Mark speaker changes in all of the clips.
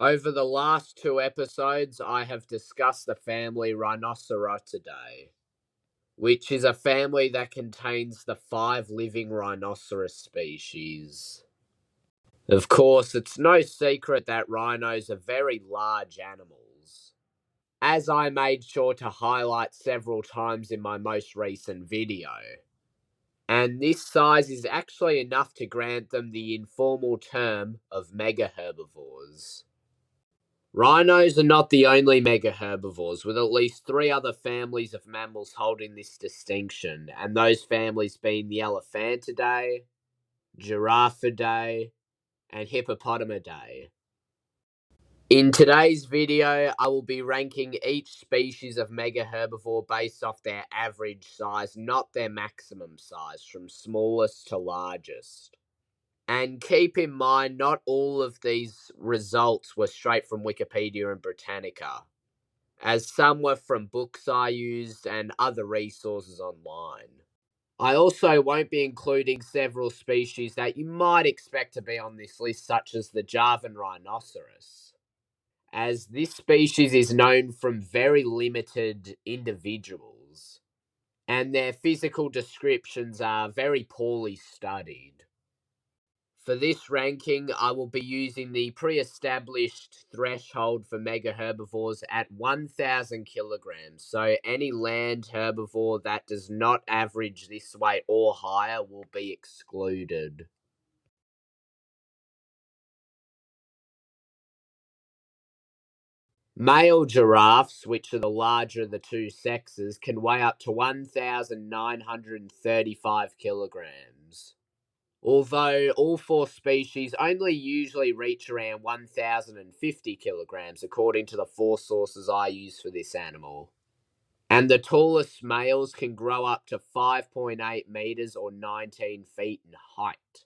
Speaker 1: Over the last two episodes, I have discussed the family Rhinocerotidae, which is a family that contains the 5 living rhinoceros species. Of course, it's no secret that rhinos are very large animals, as I made sure to highlight several times in my most recent video. And this size is actually enough to grant them the informal term of megaherbivores. Rhinos are not the only megaherbivores, with at least 3 other families of mammals holding this distinction, and those families being the Elephantidae, Giraffidae, and Hippopotamidae. In today's video, I will be ranking each species of megaherbivore based off their average size, not their maximum size, from smallest to largest. And keep in mind, not all of these results were straight from Wikipedia and Britannica, as some were from books I used and other resources online. I also won't be including several species that you might expect to be on this list, such as the Javan Rhinoceros, as this species is known from very limited individuals, and their physical descriptions are very poorly studied. For this ranking, I will be using the pre-established threshold for megaherbivores at 1,000 kilograms, so any land herbivore that does not average this weight or higher will be excluded. Male giraffes, which are the larger of the two sexes, can weigh up to 1,935 kilograms. Although all 4 species only usually reach around 1,050 kilograms, according to the 4 sources I use for this animal. And the tallest males can grow up to 5.8 meters or 19 feet in height.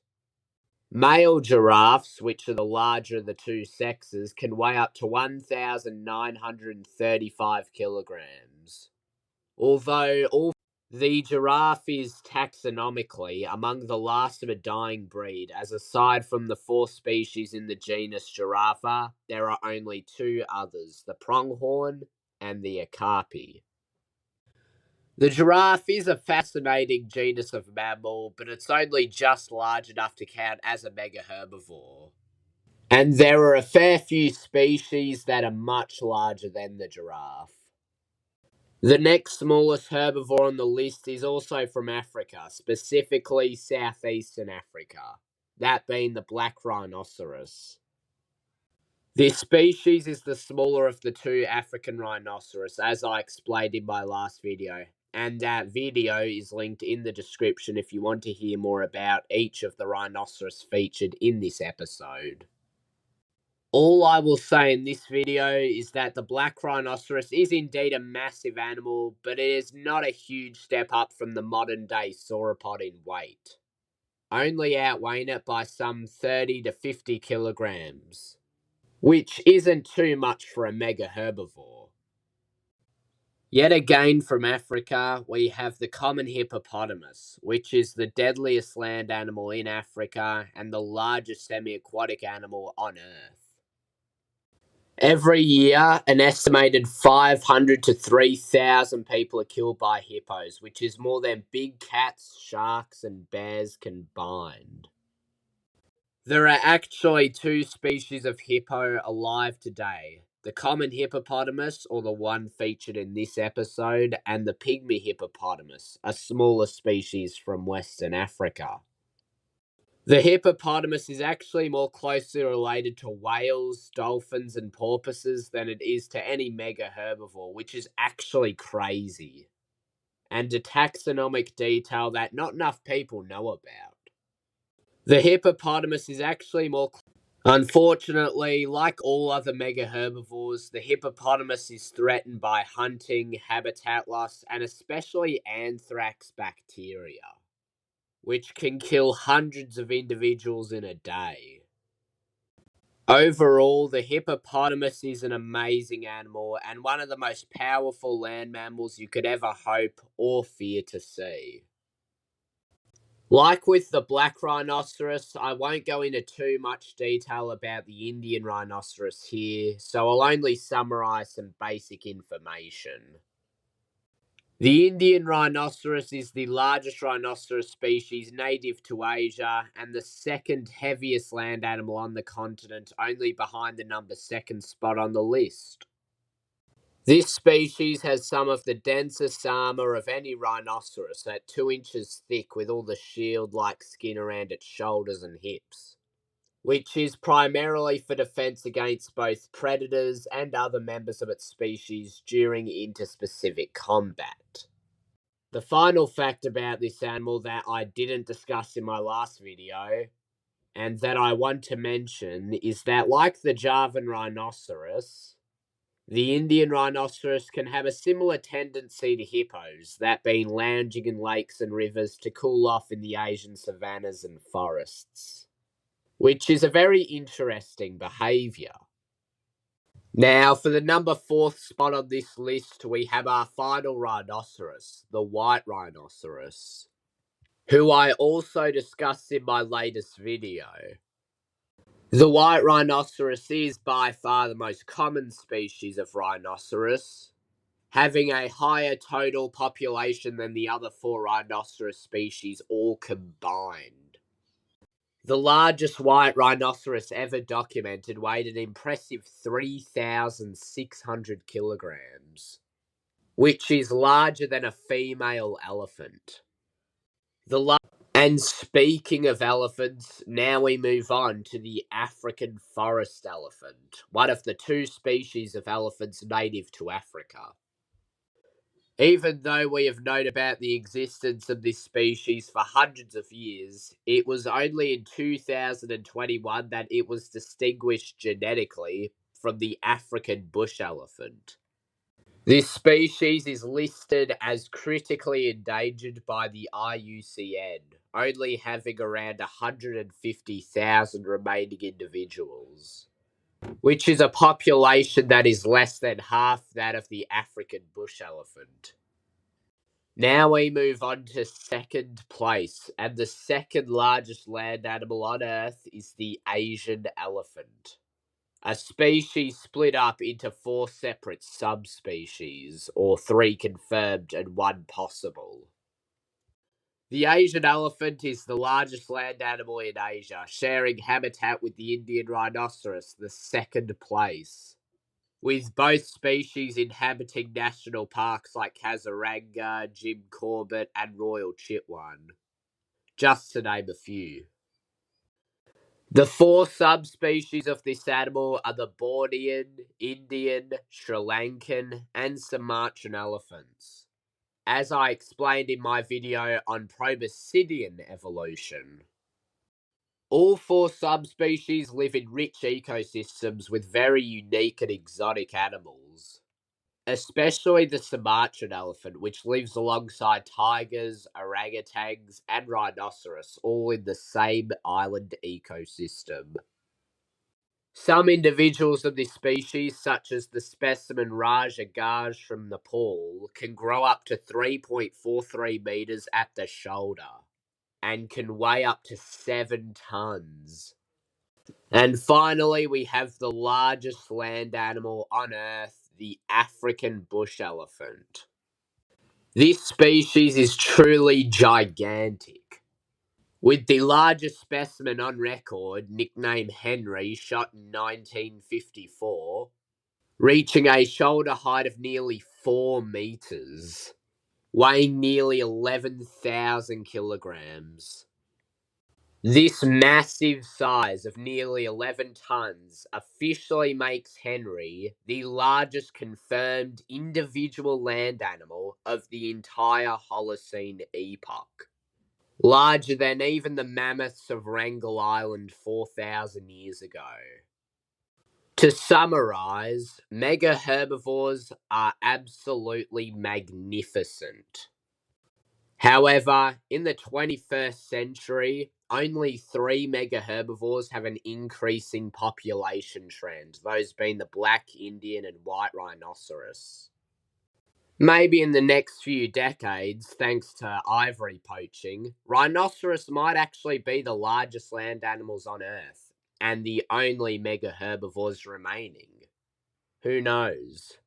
Speaker 1: Male giraffes, which are the larger of the two sexes, can weigh up to 1,935 kilograms. Although all the giraffe is taxonomically among the last of a dying breed, as aside from the 4 species in the genus Giraffa, there are only 2 others, the pronghorn and the okapi. The giraffe is a fascinating genus of mammal, but it's only just large enough to count as a megaherbivore. And there are a fair few species that are much larger than the giraffe. The next smallest herbivore on the list is also from Africa, specifically southeastern Africa, that being the black rhinoceros. This species is the smaller of the 2 African rhinoceros, as I explained in my last video, and that video is linked in the description if you want to hear more about each of the rhinoceros featured in this episode. All I will say in this video is that the black rhinoceros is indeed a massive animal, but it is not a huge step up from the modern day sauropod in weight, only outweighing it by some 30 to 50 kilograms, which isn't too much for a mega herbivore. Yet again from Africa, we have the common hippopotamus, which is the deadliest land animal in Africa and the largest semi-aquatic animal on Earth. Every year, an estimated 500 to 3,000 people are killed by hippos, which is more than big cats, sharks, and bears combined. There are actually 2 species of hippo alive today, the common hippopotamus, or the one featured in this episode, and the pygmy hippopotamus, a smaller species from Western Africa. The hippopotamus is actually more closely related to whales, dolphins, and porpoises than it is to any mega herbivore, which is actually crazy, and a taxonomic detail that not enough people know about. The hippopotamus is actually more. Unfortunately, like all other mega herbivores, the hippopotamus is threatened by hunting, habitat loss, and especially anthrax bacteria, which can kill hundreds of individuals in a day. Overall, the hippopotamus is an amazing animal and one of the most powerful land mammals you could ever hope or fear to see. Like with the black rhinoceros, I won't go into too much detail about the Indian rhinoceros here, so I'll only summarise some basic information. The Indian rhinoceros is the largest rhinoceros species native to Asia and the second heaviest land animal on the continent, only behind the number second spot on the list. This species has some of the densest armour of any rhinoceros at 2 inches thick with all the shield-like skin around its shoulders and hips, which is primarily for defence against both predators and other members of its species during interspecific combat. The final fact about this animal that I didn't discuss in my last video, and that I want to mention, is that like the Javan rhinoceros, the Indian rhinoceros can have a similar tendency to hippos, that being lounging in lakes and rivers to cool off in the Asian savannas and forests, which is a very interesting behaviour. Now, for the number 4th spot on this list, we have our final rhinoceros, the white rhinoceros, who I also discussed in my latest video. The white rhinoceros is by far the most common species of rhinoceros, having a higher total population than the other 4 rhinoceros species all combined. The largest white rhinoceros ever documented weighed an impressive 3,600 kilograms, which is larger than a female elephant. And speaking of elephants, now we move on to the African forest elephant, one of the 2 species of elephants native to Africa. Even though we have known about the existence of this species for hundreds of years, it was only in 2021 that it was distinguished genetically from the African bush elephant. This species is listed as critically endangered by the IUCN, only having around 150,000 remaining individuals, which is a population that is less than half that of the African bush elephant. Now we move on to second place, and the second largest land animal on Earth is the Asian elephant, a species split up into 4 separate subspecies, or 3 confirmed and 1 possible. The Asian elephant is the largest land animal in Asia, sharing habitat with the Indian rhinoceros, the second place, with both species inhabiting national parks like Kaziranga, Jim Corbett, and Royal Chitwan, just to name a few. The 4 subspecies of this animal are the Bornean, Indian, Sri Lankan, and Sumatran elephants, as I explained in my video on Proboscidean evolution. All 4 subspecies live in rich ecosystems with very unique and exotic animals, especially the Sumatran elephant, which lives alongside tigers, orangutans, and rhinoceros, all in the same island ecosystem. Some individuals of this species, such as the specimen Raja Gaurs from Nepal, can grow up to 3.43 meters at the shoulder and can weigh up to 7 tons. And finally, we have the largest land animal on Earth, the African bush elephant. This species is truly gigantic, with the largest specimen on record, nicknamed Henry, shot in 1954, reaching a shoulder height of nearly 4 meters, weighing nearly 11,000 kilograms. This massive size of nearly 11 tons officially makes Henry the largest confirmed individual land animal of the entire Holocene epoch, larger than even the mammoths of Wrangel Island 4,000 years ago. To summarize, megaherbivores are absolutely magnificent. However, in the 21st century, only 3 megaherbivores have an increasing population trend, those being the black, Indian, and white rhinoceros. Maybe in the next few decades, thanks to ivory poaching, rhinoceros might actually be the largest land animals on Earth and the only mega herbivores remaining. Who knows?